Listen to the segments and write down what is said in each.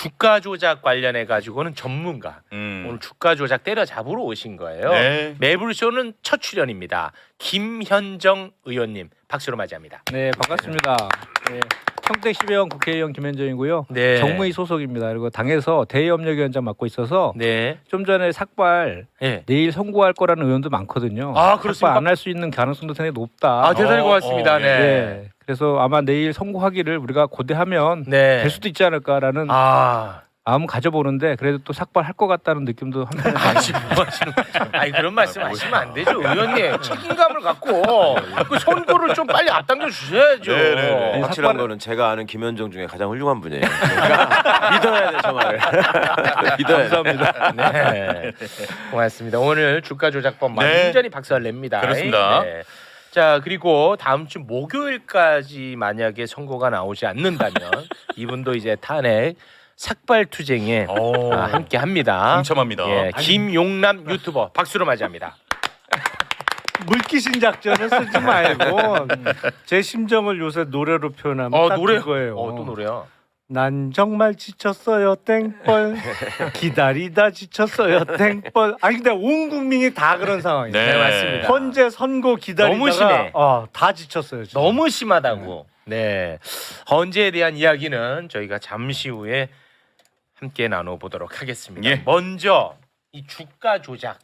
주가 조작 관련해 가지고는 전문가 오늘 주가 조작 때려잡으러 오신 거예요. 네. 매불쇼는 첫 출연입니다. 김현정 의원님 박수로 맞이합니다. 네, 반갑습니다. 네, 평택 10회원 국회의원 김현정이고요. 네. 정무위 소속입니다. 그리고 당에서 대의협력위원장 맡고 있어서 네. 좀 전에 삭발 네. 내일 선고할 거라는 의원도 많거든요. 아, 그렇습니까? 삭발 안 할 수 있는 가능성도 상당히 높다. 아, 대단히 고맙습니다. 네. 네. 그래서 아마 내일 선고하기를 우리가 고대하면 네. 될 수도 있지 않을까라는 아. 마음 가져보는데 그래도 또 삭발할 것 같다는 느낌도 한편으로 아니 그런 말씀 하시면 안 되죠. 의원님 책임감을 갖고 그 선고를 좀 빨리 앞당겨 주셔야죠. 네네네. 확실한 거는 제가 아는 김현정 중에 가장 훌륭한 분이에요. 그러니까 믿어야 돼, 저 말을. 믿어야 돼. 감사합니다. 네. 고맙습니다. 오늘 주가 조작법 네. 완전히 박살 냅니다. 그렇습니다. 네. 자, 그리고 다음 주 목요일까지 만약에 선고가 나오지 않는다면 이분도 이제 탄핵 삭발 투쟁에 함께 합니다. 동참합니다. 예, 김용남 유튜버 박수로 맞이합니다. 물귀신 작전을 쓰지 말고 제 심정을 요새 노래로 표현하면 딱 노래 그거예요. 또 노래야. 난 정말 지쳤어요 땡벌 기다리다 지쳤어요 땡벌. 아니 근데 온 국민이 다 그런 상황이에요. 네, 맞습니다. 헌재 선고 기다리다가 너무 심해. 다 지쳤어요. 진짜. 너무 심하다고. 네. 헌재에 대한 이야기는 저희가 잠시 후에 함께 나눠보도록 하겠습니다. 예. 먼저 이 주가 조작.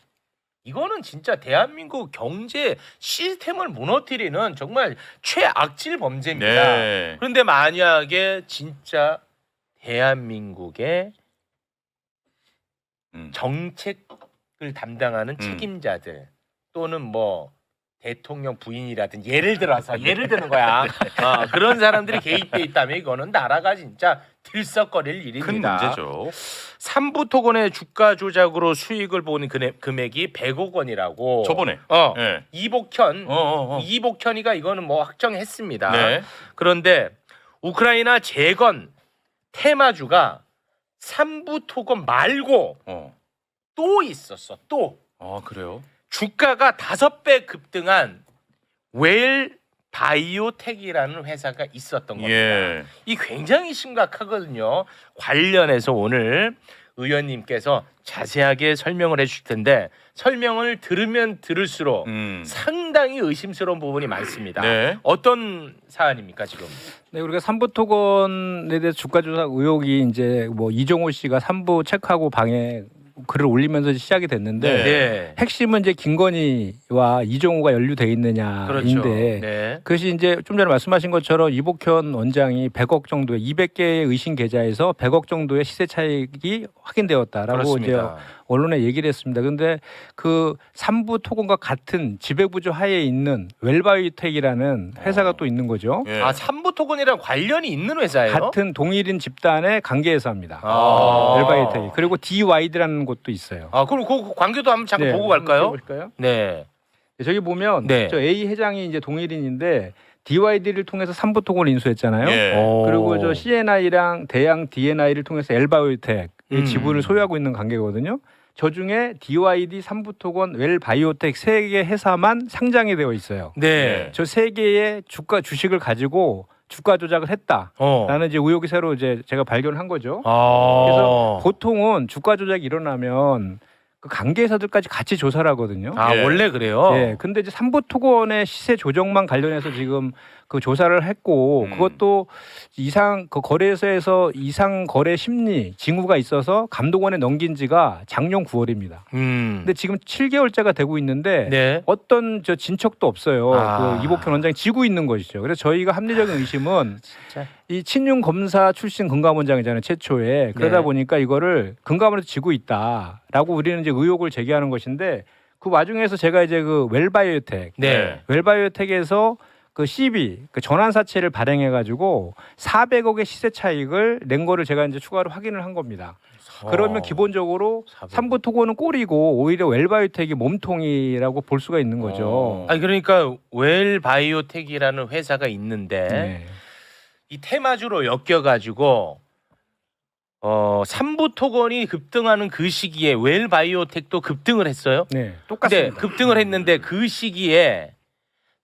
이거는 진짜 대한민국 경제 시스템을 무너뜨리는 정말 최악질 범죄입니다. 네. 그런데 만약에 진짜 대한민국의 정책을 담당하는 책임자들 또는 뭐 대통령 부인이라든 예를 들어서 예를 드는 거야. 그런 사람들이 개입돼 있다면 이거는 나라가 진짜 들썩거릴 일입니다. 큰 문제죠. 삼부토건의 주가 조작으로 수익을 본 금액이 100억 원이라고. 저번에. 네. 이복현이가 이거는 뭐 확정했습니다. 네. 그런데 우크라이나 재건 테마주가 삼부토건 말고 또 있었어. 또 그래요? 주가가 5배 급등한 웰 바이오텍이라는 회사가 있었던 겁니다. 예. 이 굉장히 심각하거든요. 관련해서 오늘 의원님께서 자세하게 설명을 해주실 텐데 설명을 들으면 들을수록 상당히 의심스러운 부분이 많습니다. 네. 어떤 사안입니까 지금? 네, 우리가 삼부토건에 대해서 주가 조작 의혹이 이제 뭐 이종호 씨가 삼부 체크하고 방에 글을 올리면서 시작이 됐는데 네. 핵심은 이제 김건희와 이종호가 연루돼 있느냐인데 그렇죠. 네. 그것이 이제 좀 전에 말씀하신 것처럼 이복현 원장이 100억 정도의 200개의 의심 계좌에서 100억 정도의 시세 차익이 확인되었다라고 그렇습니다. 이제 언론에 얘기를 했습니다. 그런데 그 삼부 토건과 같은 지배구조 하에 있는 웰바이오텍이라는 회사가 또 있는 거죠. 예. 삼부토건이랑 관련이 있는 회사예요? 같은 동일인 집단의 관계 회사입니다. 아. 웰바이오텍이. 그리고 DYD라는 곳도 있어요. 그럼 그 관계도 한번 잠깐 보고 갈까요? 볼까요? 네. 저기 보면 네. 저 A 회장이 이제 동일인인데 DYD를 통해서 삼부토건을 인수했잖아요. 예. 그리고 저 CNI랑 대양 DNI를 통해서 엘바이오텍의 지분을 음. 소유하고 있는 관계거든요. 저 중에 DYD, 삼부토건, 웰바이오텍 3개 회사만 상장이 되어 있어요. 네. 저 3개의 주식을 가지고 주가 조작을 했다라는 이제 의혹이 새로 이제 제가 발견한 거죠. 그래서 보통은 주가 조작이 일어나면 그 관계회사들까지 같이 조사를 하거든요. 예. 원래 그래요? 네, 근데 이제 삼부토건의 시세 조정만 관련해서 지금 그 조사를 했고 그것도 그 거래소에서 이상 거래 심리 징후가 있어서 감독원에 넘긴 지가 작년 9월입니다. 근데 지금 7개월째가 되고 있는데 네. 어떤 저 진척도 없어요. 아. 그 이복현 원장이 지고 있는 것이죠. 그래서 저희가 합리적인 의심은 진짜. 이 친윤 검사 출신 금감원장이잖아요, 최초에. 그러다 네. 보니까 이거를 금감원에서 지고 있다라고 우리는 이제 의혹을 제기하는 것인데 그 와중에서 제가 이제 그 웰바이오텍, 네. 웰바이오텍에서 그 CB, 그 전환사채를 발행해 가지고 400억의 시세 차익을 낸 거를 제가 이제 추가로 확인을 한 겁니다. 그러면 기본적으로 400억. 삼부토건은 꼴이고 오히려 웰바이오텍이 몸통이라고 볼 수가 있는 거죠. 아니 그러니까 웰 바이오텍이라는 회사가 있는데 네. 이 테마주로 엮여가지고 삼부토건이 급등하는 그 시기에 웰 바이오텍도 급등을 했어요. 네, 근데 똑같습니다. 급등을 했는데 그 시기에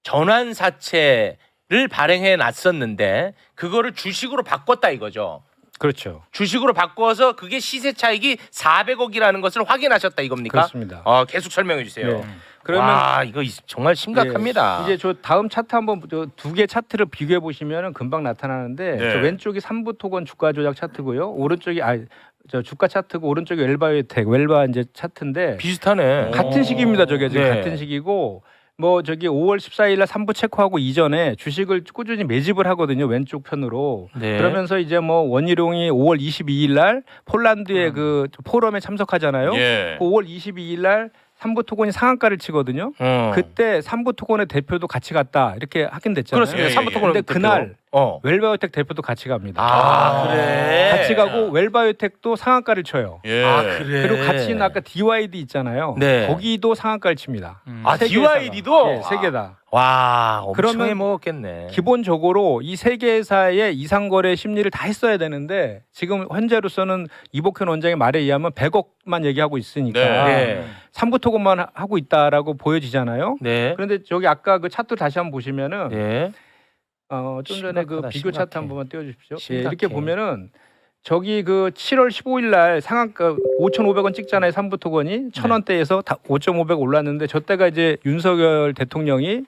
전환사채를 발행해 놨었는데 그거를 주식으로 바꿨다 이거죠. 그렇죠. 주식으로 바꿔서 그게 시세 차익이 400억이라는 것을 확인하셨다 이겁니까? 그렇습니다. 계속 설명해 주세요. 네. 그러면 와, 이거 정말 심각합니다. 이제 저 다음 차트 한번 두 개 차트를 비교해 보시면은 금방 나타나는데 네. 저 왼쪽이 삼부토건 주가 조작 차트고요. 오른쪽이 저 주가 차트고 오른쪽이 웰바 이제 차트인데 비슷하네. 같은 시기입니다. 저게 지금 네. 같은 시기고 뭐 저기 5월 14일 날 3부 체크하고 이전에 주식을 꾸준히 매집을 하거든요. 왼쪽 편으로. 네. 그러면서 이제 뭐 원희룡이 5월 22일 날 폴란드의 그 포럼에 참석하잖아요. 예. 그 5월 22일 날 삼부토건이 상한가를 치거든요. 그때 삼부토건의 대표도 같이 갔다 이렇게 확인됐잖아요. 그렇습니다. 예, 예, 삼부토건 근데 그날 어. 웰바이오텍 대표도 같이 갑니다. 그래. 같이 가고 웰바이오텍도 상한가를 쳐요. 예. 그래. 그리고 같이 있는 아까 DYD 있잖아요. 네. 거기도 상한가를 칩니다. 세 DYD도 네, 세 개다. 와, 엄청 그러면 해먹었겠네. 기본적으로 이 세 개 회사의 이상거래 심리를 다 했어야 되는데 지금 현재로서는 이복현 원장의 말에 의하면 100억만 얘기하고 있으니까 네. 삼부토건만 하고 있다라고 보여지잖아요. 네. 그런데 저기 아까 그 차트 다시 한번 보시면은 네. 좀 전에 그 심각하다, 비교 심각해. 차트 한 번만 띄워주십시오. 예, 심각해. 이렇게 보면은 저기 그 7월 15일 날 상한가 5,500원 찍잖아요. 삼부토건이 1,000원대에서 5.500 올랐는데 저 때가 이제 윤석열 대통령이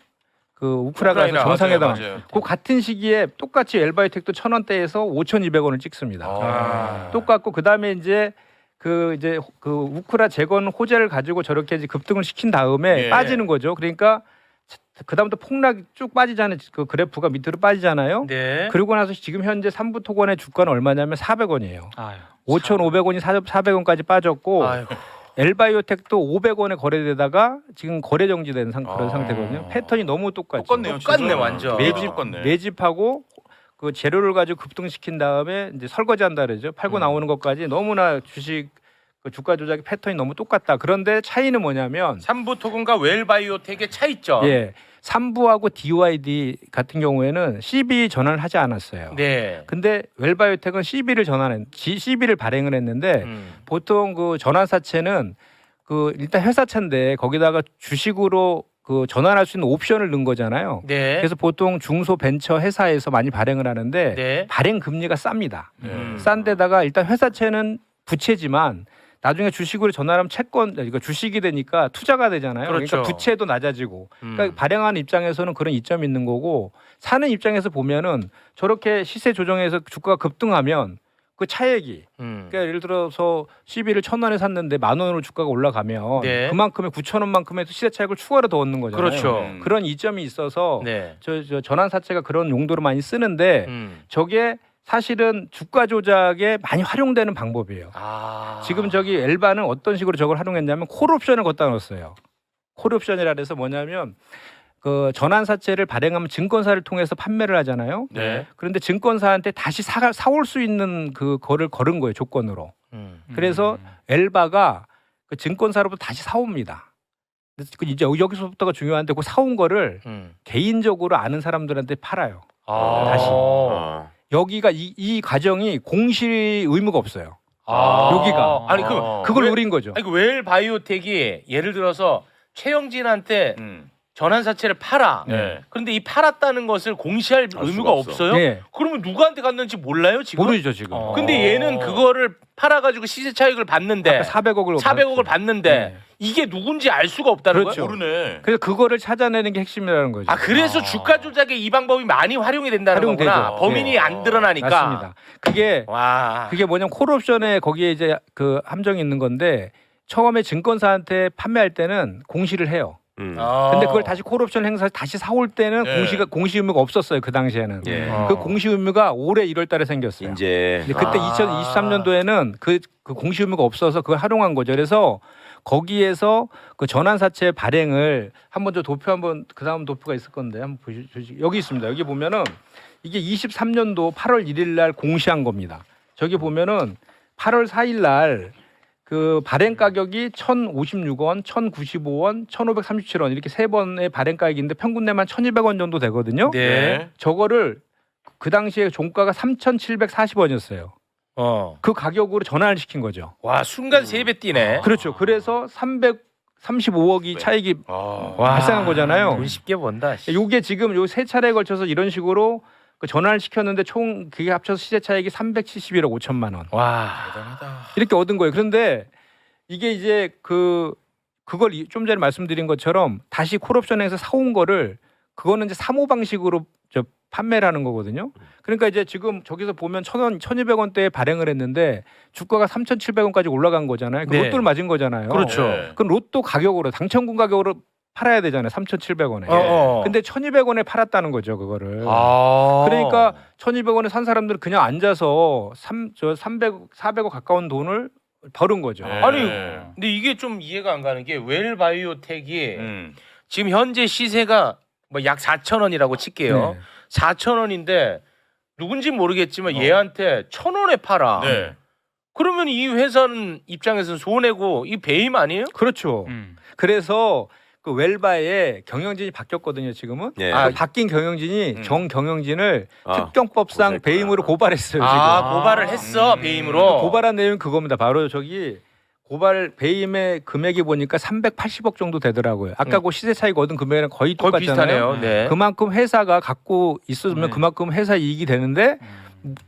그 우크라이나 우크라이나, 정상회담 맞아요. 그 같은 시기에 똑같이 엘바이텍도 1,000원대에서 5,200원을 찍습니다. 똑같고 그 다음에 이제 그 우크라 재건 호재를 가지고 저렇게 이제 급등을 시킨 다음에 예. 빠지는 거죠. 그러니까 그 다음부터 폭락 쭉 빠지잖아요. 그 그래프가 밑으로 빠지잖아요. 네. 그리고 나서 지금 현재 삼부토건의 주가는 얼마냐면 400원이에요. 아유. 5,500원이 400원까지 빠졌고 아유. 엘바이오텍도 500원에 거래되다가 지금 거래 정지된 그런 아. 상태거든요. 패턴이 너무 똑같죠. 똑같네요. 똑같네, 진짜. 완전. 똑같네. 매집하고 그 재료를 가지고 급등시킨 다음에 이제 설거지한다 그러죠. 팔고 나오는 것까지 너무나 주식 그 주가 조작의 패턴이 너무 똑같다. 그런데 차이는 뭐냐면 삼부토건과 웰바이오텍의 차이점. 예. 삼부하고 DYD 같은 경우에는 CB 전환을 하지 않았어요. 네. 근데 웰바이오텍은 CB를 발행을 했는데 보통 그 전환사채는 그 일단 회사채인데 거기다가 주식으로 그 전환할 수 있는 옵션을 넣은 거잖아요. 네. 그래서 보통 중소 벤처 회사에서 많이 발행을 하는데 네. 발행 금리가 쌉니다. 네. 싼 데다가 일단 회사채는 부채지만 나중에 주식으로 전환하면 채권, 이거 주식이 되니까 투자가 되잖아요. 그렇죠. 그러니까 부채도 낮아지고. 그러니까 발행하는 입장에서는 그런 이점이 있는 거고 사는 입장에서 보면은 저렇게 시세 조정해서 주가가 급등하면 그 차액이 그러니까 예를 들어서 CB를 1,000원에 샀는데 10,000원으로 주가가 올라가면 네. 그만큼의 9,000원만큼의 시세 차익을 추가로 더 얻는 거잖아요. 그렇죠. 그런 이점이 있어서 네. 저 전환 사채가 그런 용도로 많이 쓰는데 저게 사실은 주가 조작에 많이 활용되는 방법이에요. 지금 저기 엘바는 어떤 식으로 저걸 활용했냐면 콜옵션을 걷다 넣었어요. 콜옵션이라 해서 뭐냐면 그 전환 사채를 발행하면 증권사를 통해서 판매를 하잖아요. 네. 그런데 증권사한테 다시 사올 수 있는 그 거를 걸은 거예요, 조건으로. 그래서 엘바가 그 증권사로부터 다시 사옵니다. 그래서 이제 여기서부터가 중요한데 그 사온 거를 개인적으로 아는 사람들한테 팔아요. 다시. 여기가 이 과정이 공시 의무가 없어요. 여기가. 아니 그걸 왜- 노린 거죠. 아니 그 웰바이오텍이 예를 들어서 최영진한테 전환사채를 팔아. 네. 그런데 이 팔았다는 것을 공시할 알 의무가 수가 없어. 없어요? 네. 그러면 누구한테 갔는지 몰라요 지금? 모르죠 지금. 근데 얘는 그거를 팔아가지고 시세 차익을 받는데 400억을 400억을 받는데 네. 이게 누군지 알 수가 없다는 그렇죠. 거예요? 모르네. 그래서 그거를 찾아내는 게 핵심이라는 거죠. 그래서 주가 조작에 이 방법이 많이 활용이 된다는 활용되죠. 거구나. 범인이 네. 안 드러나니까. 맞습니다. 그게 와. 뭐냐면 콜옵션에 거기에 이제 그 함정이 있는 건데 처음에 증권사한테 판매할 때는 공시를 해요. 근데 그걸 다시 콜옵션 행사해서 다시 사올 때는 네. 공시 의무가 없었어요 그 당시에는. 예. 그 공시 의무가 올해 1월달에 생겼어요. 이제 근데 그때 2023년도에는 그 공시 의무가 없어서 그걸 활용한 거죠. 그래서 거기에서 그 전환사채 발행을 한번 저 도표 한번 그 다음 도표가 있을 건데 한번 보시죠. 여기 있습니다. 여기 보면은 이게 23년도 8월 1일 날 공시한 겁니다. 저기 보면은 8월 4일 날 그 발행 가격이 1,056원, 1,095원, 1,537원 이렇게 세 번의 발행 가격인데 평균 내만 1,200원 정도 되거든요. 네. 저거를 그 당시에 종가가 3,740원이었어요. 그 가격으로 전환을 시킨 거죠. 와 순간 3배 뛰네. 그렇죠. 그래서 335억이 차익이 와. 발생한 거잖아요. 돈 쉽게 번다. 씨. 요게 지금 요 세 차례에 걸쳐서 이런 식으로 그 전환을 시켰는데 총 그게 합쳐서 시세 차익이 371억 5천만 원. 와. 대단하다. 이렇게 얻은 거예요. 그런데 이게 이제 그걸 좀 전에 말씀드린 것처럼 다시 콜옵션에서 사온 거를 그거는 이제 사모 방식으로 판매를 하는 거거든요. 그러니까 이제 지금 저기서 보면 1,000원, 1,200원대에 발행을 했는데 주가가 3,700원까지 올라간 거잖아요. 그 네. 로또를 맞은 거잖아요. 그렇죠. 네. 그럼 로또 가격으로 당첨금 가격으로 팔아야 되잖아요. 3,700원에. 근데 1,200원에 팔았다는 거죠, 그거를. 아. 그러니까 1,200원에 산 사람들은 그냥 앉아서 300, 400억 가까운 돈을 벌은 거죠. 네. 아니, 근데 이게 좀 이해가 안 가는 게 웰바이오텍이 지금 현재 시세가 뭐 약 4,000원이라고 칠게요. 네. 4,000원인데 누군지 모르겠지만 얘한테 1,000원에 팔아. 네. 그러면 이 회사는 입장에서는 손해고 이 배임 아니에요? 그렇죠. 그래서 그 웰바의 경영진이 바뀌었거든요. 지금은. 예. 그 바뀐 경영진이 정경영진을 특경법상 고소했구나. 배임으로 고발했어요. 지금. 고발을 했어 배임으로. 고발한 내용이 그겁니다. 바로 저기 고발 배임의 금액이 보니까 380억 정도 되더라고요. 아까 그 시세 차익 얻은 금액이랑 거의 거의 똑같잖아요. 비슷하네요. 네. 그만큼 회사가 갖고 있었으면 그만큼 회사 이익이 되는데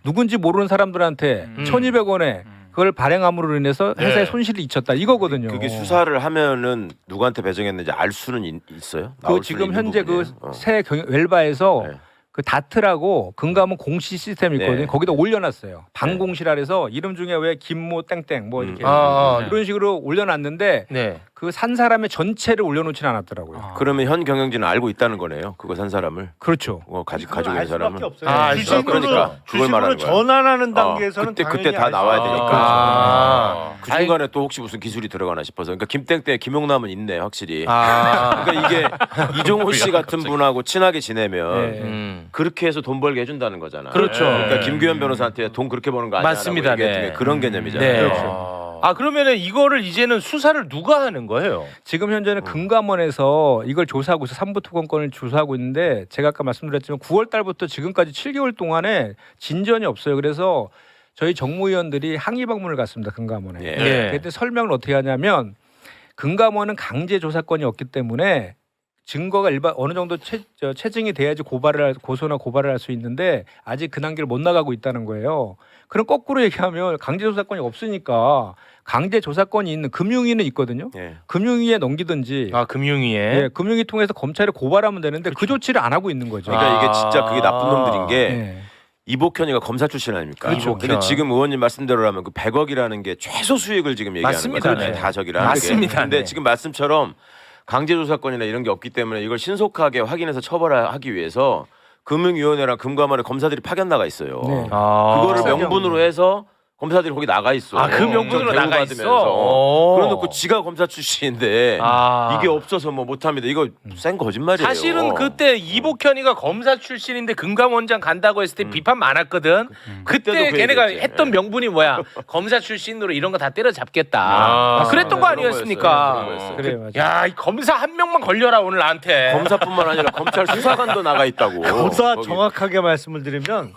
누군지 모르는 사람들한테 1,200원에 그걸 발행함으로 인해서 회사에 네. 손실을 입혔다 이거거든요. 그게 수사를 하면은 누구한테 배정했는지 알 수는 있어요? 그 나올 수는 지금 있는 현재 부분이에요? 그 새 웰바에서 네. 그 다트라고 금감원 공시 시스템이 있거든요. 네. 거기다 올려놨어요. 방공시라 해서 이름 중에 왜 김모 땡땡 뭐 이렇게 아, 이런 식으로 올려놨는데 네. 그 산 사람의 전체를 올려놓지는 않았더라고요. 그러면 현 경영진은 알고 있다는 거네요. 그거 산 사람을 그렇죠. 가지고 그걸 있는 알 사람은. 수밖에 없어요. 아, 주식으로 그러니까 그걸 주식으로 말하는 거야. 전환하는 단계에서는 그때 다 당연히 나와야 알 수- 되니까. 아. 그 중간에 또 혹시 무슨 기술이 들어가나 싶어서. 그러니까 김땡땡 김용남은 있네 확실히. 아. 그러니까 이게 이종호 씨 같은 분하고 친하게 지내면 네. 그렇게 해서 돈 벌게 해준다는 거잖아. 그렇죠. 그러니까 김규현 변호사한테 돈 그렇게 버는 거 아니야? 맞습니다. 네. 그런 개념이잖아요. 네. 그렇죠. 그러면은 이거를 이제는 수사를 누가 하는 거예요? 지금 현재는 금감원에서 이걸 조사하고 있어 삼부토건권을 조사하고 있는데 제가 아까 말씀드렸지만 9월 달부터 지금까지 7개월 동안에 진전이 없어요. 그래서 저희 정무위원들이 항의 방문을 갔습니다. 금감원에. 예. 네. 그때 설명을 어떻게 하냐면 금감원은 강제 조사권이 없기 때문에 증거가 어느 정도 체증이 돼야지 고소나 고발을 할 수 있는데 아직 그 단계를 못 나가고 있다는 거예요. 그럼 거꾸로 얘기하면 강제 조사권이 없으니까 강제 조사권이 있는 금융위는 있거든요. 예. 금융위에 넘기든지 금융위에. 예, 금융위 통해서 검찰에 고발하면 되는데 그 조치를 안 하고 있는 거죠. 그러니까 이게 진짜 그게 나쁜 놈들인 게 예. 이복현이가 검사 출신 아닙니까? 그렇죠. 근데 지금 의원님 말씀대로라면 그 100억이라는 게 최소 수익을 지금 얘기하는 맞습니다. 거잖아요. 네. 다 저기라는 맞습니다. 게. 근데 네. 지금 말씀처럼 강제조사권이나 이런 게 없기 때문에 이걸 신속하게 확인해서 처벌하기 위해서 금융위원회랑 금감원에 검사들이 파견 나가 있어요. 네. 그거를 특사경. 명분으로 해서 검사들이 거기 나가 있어. 그 명분으로 대우 나가 받으면서. 있어. 그래놓고 지가 검사 출신인데 이게 없어서 뭐 못합니다. 이거 센 거짓말이에요. 사실은 그때 이복현이가 검사 출신인데 금감원장 간다고 했을 때 비판 많았거든. 그때도 그때 그 걔네가 얘기했지. 했던 명분이 뭐야? 검사 출신으로 이런 거 다 때려잡겠다. 아, 그랬던 거 그런 아니었습니까? 거였어요. 그런 거였어요. 그래요, 맞아요. 야, 이 검사 한 명만 걸려라 오늘 나한테. 검사뿐만 아니라 검찰 수사관도 나가 있다고. 보다 거기. 정확하게 말씀을 드리면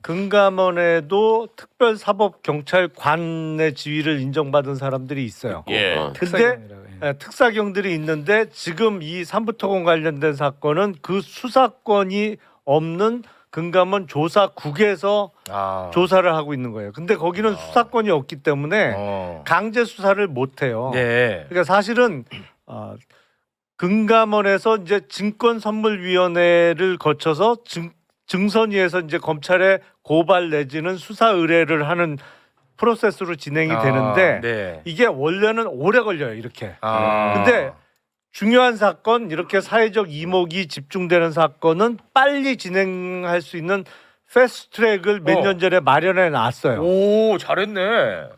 금감원에도 특별사법경찰관의 지위를 인정받은 사람들이 있어요. 예. 어. 근데 특사경이라고, 예. 특사경들이 있는데 지금 이 삼부토건 관련된 사건은 그 수사권이 없는 금감원 조사국에서 조사를 하고 있는 거예요. 근데 거기는 수사권이 없기 때문에 강제 수사를 못 해요. 네. 그러니까 사실은 금감원에서 이제 증권선물위원회를 거쳐서 증선위에서 이제 검찰에 고발 내지는 수사 의뢰를 하는 프로세스로 진행이 되는데 네. 이게 원래는 오래 걸려요. 이렇게. 아. 근데 중요한 사건 이렇게 사회적 이목이 집중되는 사건은 빨리 진행할 수 있는 패스트트랙을 몇 년 전에 마련해 놨어요. 오, 잘했네.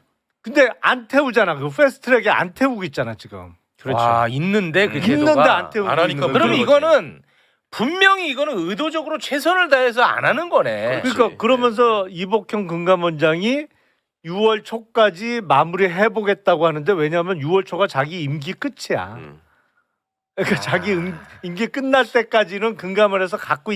근데 안 태우잖아. 그 패스트트랙에 안 태우고 있잖아 지금. 그렇죠. 와, 있는데 그 제도가 있는데 안 태우고 안 하니까 있는 거지. 그럼 그런 이거는 분명히 이거는 의도적으로 최선을 다해서 안 하는 거네. 그러니까 그러면서 이복형 금감원장이 6월 초까지 마무리해 보겠다고 하는데 왜냐하면 6월 초가 자기 임기 끝이야. 그러니까 자기 임기 끝날 때까지는 금감원에서 갖고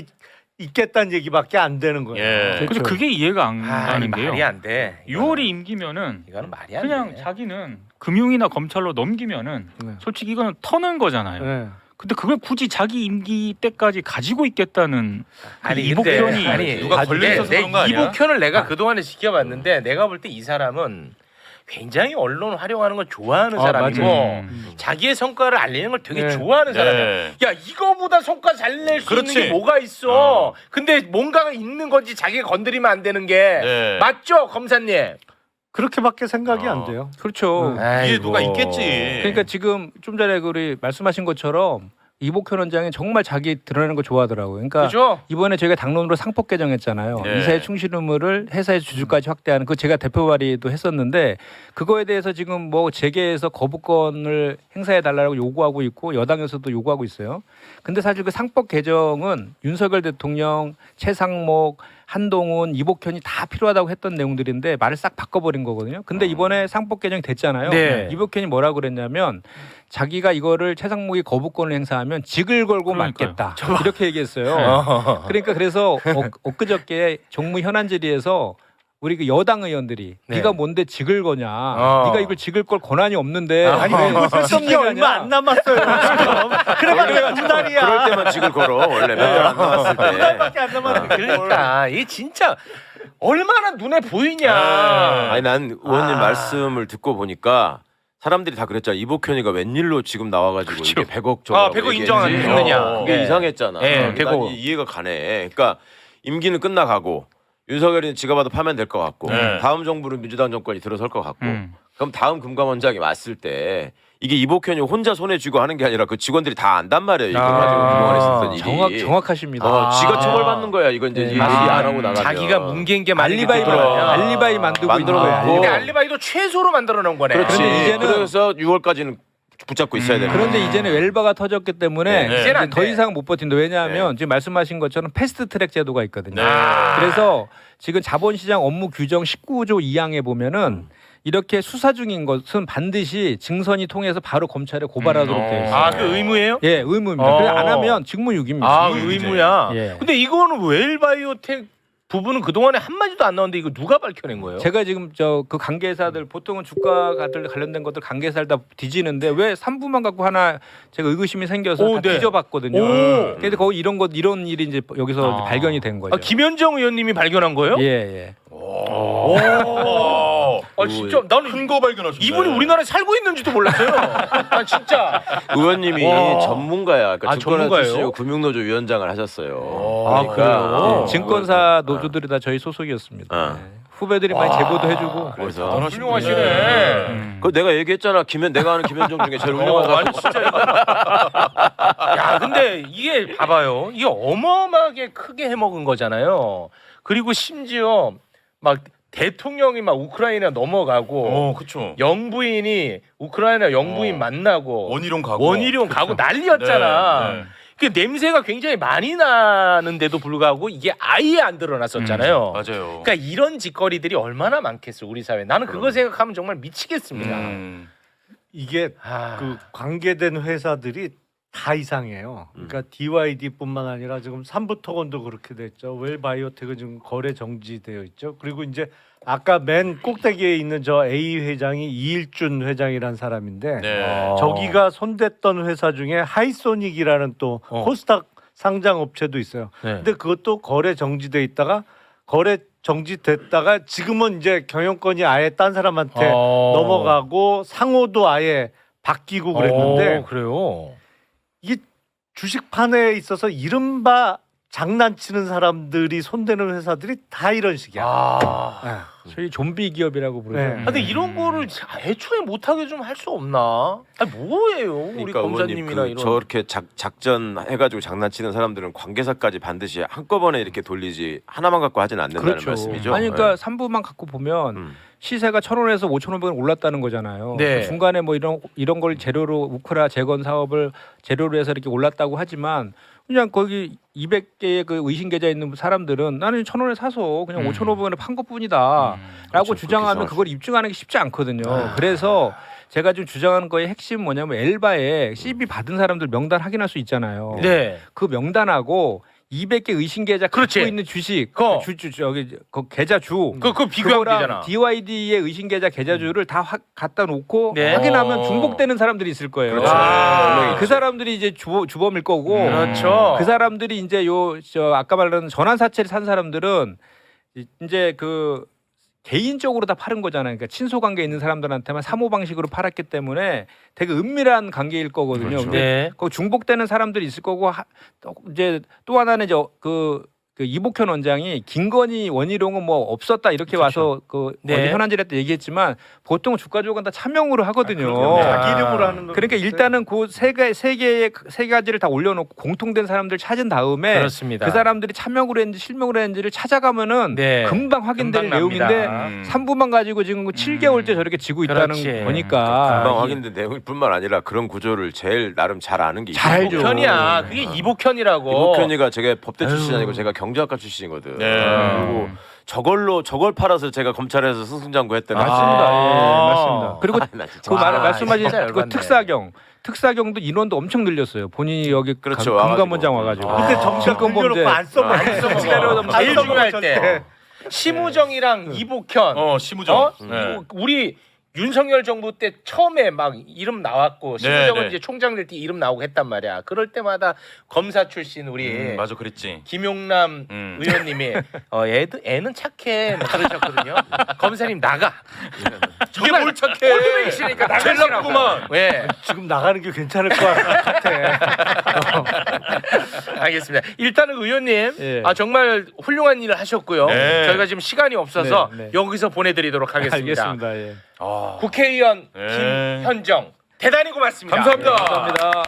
있겠다는 얘기밖에 안 되는 거예요. 예. 근데 그게 이해가 안 가는 게요. 말이 안 돼. 6월이 임기면은 이거는 말이 안 그냥 돼. 자기는 금융이나 검찰로 넘기면은 네. 솔직히 이거는 터는 거잖아요. 네. 근데 그걸 굳이 자기 임기 때까지 가지고 있겠다는 아니, 이복현이 아니 누가 걸려 있어서 그런 거 아니야? 이복현을 내가 그동안에 지켜봤는데 내가 볼 때 이 사람은 굉장히 언론 활용하는 걸 좋아하는 사람이고 맞아요. 자기의 성과를 알리는 걸 되게 네. 좋아하는 사람이야. 네. 야 이거보다 성과 잘 낼 수 있는 그렇지. 게 뭐가 있어? 근데 뭔가가 있는 건지 자기가 건드리면 안 되는 게 네. 맞죠, 검사님? 그렇게밖에 생각이 안 돼요. 그렇죠. 이게 누가 있겠지. 그러니까 지금 좀 전에 우리 말씀하신 것처럼 이복현 원장이 정말 자기 드러내는 거 좋아하더라고요. 그러니까 그죠? 이번에 저희가 당론으로 상법 개정했잖아요. 네. 이사의 충실 의무를 회사의 주주까지 확대하는 그 제가 대표 발의도 했었는데 그거에 대해서 지금 뭐 재계에서 거부권을 행사해 달라고 요구하고 있고 여당에서도 요구하고 있어요. 근데 사실 그 상법 개정은 윤석열 대통령, 최상목, 한동훈, 이복현이 다 필요하다고 했던 내용들인데 말을 싹 바꿔버린 거거든요. 근데 이번에 상법 개정이 됐잖아요. 네. 이복현이 뭐라고 그랬냐면 자기가 이거를 최상목이 거부권을 행사하면 직을 걸고 그러니까요. 맞겠다. 이렇게 얘기했어요. 그러니까 그래서 엊그저께 정무 현안 질의에서 우리 그 여당 의원들이 네. 네가 뭔데 직을 거냐? 네가 이걸 직을 걸 권한이 없는데 아니 그거 쓸 얼마 안 남았어요. 지금. 그래봤자 두 달이야. 그럴 때만 직을 걸어 원래 몇 달 안 남았을 때. 달밖에 안 남았는데. 그러니까 이게 진짜 얼마나 눈에 보이냐. 아니 난 의원님 말씀을 듣고 보니까 사람들이 다 그랬잖아. 이복현이가 웬일로 지금 나와가지고 이게 100억 정도. 100억 인정하느냐. 그게 네. 이상했잖아. 네, 난 100억. 이해가 가네. 그러니까 임기는 끝나가고 윤석열이는 지가 봐도 파면될 것 같고 네. 다음 정부는 민주당 정권이 들어설 것 같고 그럼 다음 금감원장이 왔을 때 이게 이복현이 혼자 손에 쥐고 하는 게 아니라 그 직원들이 다 안단 말이에요. 이거 가지고 그동안 했었던 일이. 정확하십니다. 지가 처벌받는 거야. 이건 이제 네. 얘기 안 하고 나가면. 자기가 뭉갠 게 알리바이 알리바이 만들고 있는 만들어 거예요. 놓고. 근데 알리바이도 최소로 만들어 놓은 거네. 그렇지. 그런데 이제는- 그래서 6월까지는 붙잡고 있어야 되는 거야. 그런데 이제는 웰바가 터졌기 때문에 네. 이제는 안 이제 더 돼. 이상 못 버틴다. 왜냐하면 지금 말씀하신 것처럼 패스트트랙 제도가 있거든요. 네. 그래서 지금 자본시장 업무 규정 19조 2항에 보면은 이렇게 수사 중인 것은 반드시 증선이 통해서 바로 검찰에 고발하도록 되어 있어요. 아, 그 의무예요? 예, 의무입니다. 어. 그래 안 하면 직무유기입니다. 아, 직무유기. 의무야. 예. 근데 이거는 웰바이오텍 부분은 그동안에 한마디도 안 나왔는데 이거 누가 밝혀낸 거예요? 제가 지금 저 그 관계사들 보통은 주가들 관련된 것들 관계사를 다 뒤지는데 왜 3부만 갖고 하나 제가 의구심이 생겨서 오, 다 네. 뒤져봤거든요. 오. 근데 거기 이런 일이 이제 여기서 이제 발견이 된 거죠. 아, 김현정 의원님이 발견한 거예요? 예, 예. 오. 아, 진짜 나는 큰 거 발견하셨네. 이분이 우리나라에 살고 있는지도 몰랐어요. 아, 진짜. 의원님이 와. 전문가야. 그러니까 아, 전문가예요? 증권회사 출신이고 금융노조 위원장을 하셨어요. 아, 그러니까 그래요? 증권사 노조들이 다 저희 소속이었습니다. 어. 네. 후배들이 많이 제보도 해주고. 그래서 훌륭하시네. 그 내가 얘기했잖아. 내가 아는 김현정 중에 제일 훌륭한 사람. 아니 진짜 이거. 야, 근데 이게 봐봐요. 이게 어마어마하게 크게 해먹은 거잖아요. 그리고 심지어 막 대통령이 막 우크라이나 넘어가고 그렇죠. 영부인이 우크라이나 영부인 만나고 원희룡 가고. 원희룡 가고 난리였잖아. 네, 네. 그 냄새가 굉장히 많이 나는데도 불구하고 이게 아예 안 드러났었잖아요. 맞아요. 그러니까 이런 짓거리들이 얼마나 많겠어 우리 사회. 나는 그거 생각하면 정말 미치겠습니다. 이게 아, 그 관계된 회사들이 다 이상해요. 그러니까 DYD뿐만 아니라 지금 삼부토건도 그렇게 됐죠. 웰바이오텍은 지금 거래 정지되어 있죠. 그리고 이제 아까 맨 꼭대기에 있는 저 A 회장이 이일준 회장이라는 사람인데 네. 저기가 손댔던 회사 중에 하이소닉이라는 또 코스닥 상장 업체도 있어요. 네. 근데 그것도 거래 정지돼 있다가 거래 정지됐다가 지금은 이제 경영권이 아예 딴 사람한테 넘어가고 상호도 아예 바뀌고 그랬는데 그래요. 이게 주식판에 있어서 이른바 장난치는 사람들이 손대는 회사들이 다 이런 식이야. 아. 소위 좀비 기업이라고 부르죠. 네. 근데 이런 거를 애초에 못하게 좀 할 수 없나? 아니 뭐예요, 우리 그러니까 의원님 검사님이나 이런. 저렇게 작전 해가지고 장난치는 사람들은 관계사까지 반드시 한꺼번에 이렇게 돌리지 하나만 갖고 하진 않는다는 그렇죠. 말씀이죠. 아니 그러니까 3부만 갖고 보면 시세가 1,000원에서 5,500원 올랐다는 거잖아요. 네. 그 중간에 뭐 이런 걸 재료로 우크라 재건 사업을 재료로 해서 이렇게 올랐다고 하지만 그냥 거기 200개의 그 의심 계좌 있는 사람들은 나는 1,000원에 사서 그냥 5,500원에 판 것뿐이다라고 그렇죠. 주장하면 그렇게 그걸 입증하는 게 쉽지 않거든요. 그래서 제가 지금 주장하는 거의 핵심 뭐냐면 엘바에 CB 받은 사람들 명단 확인할 수 있잖아요. 네. 그 명단하고 200개 의심 계좌 그렇지. 갖고 있는 주식, 그거. 저기 그 계좌주, 그거 비교하면 되잖아. DYD의 의심 계좌 계좌주를 다 갖다 놓고 네. 확인하면 중복되는 사람들이 있을 거예요. 그렇죠. 아. 그 사람들이 이제 주범일 거고, 그렇죠. 그 사람들이 이제 아까 말한 전환 사채를 산 사람들은 이제 그 개인적으로 다 파는 거잖아요. 그러니까 친소 관계 있는 사람들한테만 사모 방식으로 팔았기 때문에 되게 은밀한 관계일 거거든요. 그렇죠. 근데 네. 그 중복되는 사람들이 있을 거고 이제 또 하나는 이제 그 이복현 원장이 김건희 원희룡은 뭐 없었다 이렇게 와서 그 네. 어제 현안질에 때 얘기했지만 보통 주가 조작은 다 차명으로 하거든요. 그럼요. 자기 이름으로 하는 거. 그러니까 일단은 그 세 가지를 다 올려놓고 공통된 사람들 찾은 다음에 그렇습니다. 그 사람들이 차명으로 했는지 실명으로 했는지를 찾아가면은 네. 금방 확인될 금방 납니다. 내용인데 3부만 가지고 지금 7개월째 저렇게 지고 있다는 그렇지. 거니까 금방 확인된 내용뿐만 아니라 그런 구조를 제일 나름 잘 아는 게 잘 이복현. 알죠. 이복현이야. 그게 이복현이라고. 이복현이가 제가 법대 출신이 아니고 제가 경제학과 출신이거든. 네. 그리고 저걸 팔아서 제가 검찰에서 승승장구했던 맞습니다. 아. 예, 맞습니다. 그리고 나 진짜. 그 와, 말씀하신 진짜 그 열받네. 특사경도 인원도 엄청 늘렸어요. 본인이 여기 그렇죠, 금감원장 와가지고. 와가지고. 근데 정작 증권범죄. 공개놓고 안 써먹어. 안 써먹어. 기다려도 제일 안 중요할 써먹어, 때 절대. 심우정이랑 이복현 심우정. 네. 우리 윤석열 정부 때 처음에 막 이름 나왔고 심우정은 네. 이제 총장 될 때 이름 나오고 했단 말이야. 그럴 때마다 검사 출신 우리 맞아, 그랬지. 김용남 의원님이 애는 착해 뭐 그러셨거든요. 검사님 나가. 이게 뭘 착해? 꼴드메이시니까 제일 나쁘구만. 왜? 지금 나가는 게 괜찮을 것 같아. 알겠습니다. 일단은 의원님 예. 정말 훌륭한 일을 하셨고요. 네. 저희가 지금 시간이 없어서 네, 네. 여기서 보내드리도록 하겠습니다. 알겠습니다. 예. 국회의원 네. 김현정 대단히 고맙습니다. 감사합니다. 감사합니다.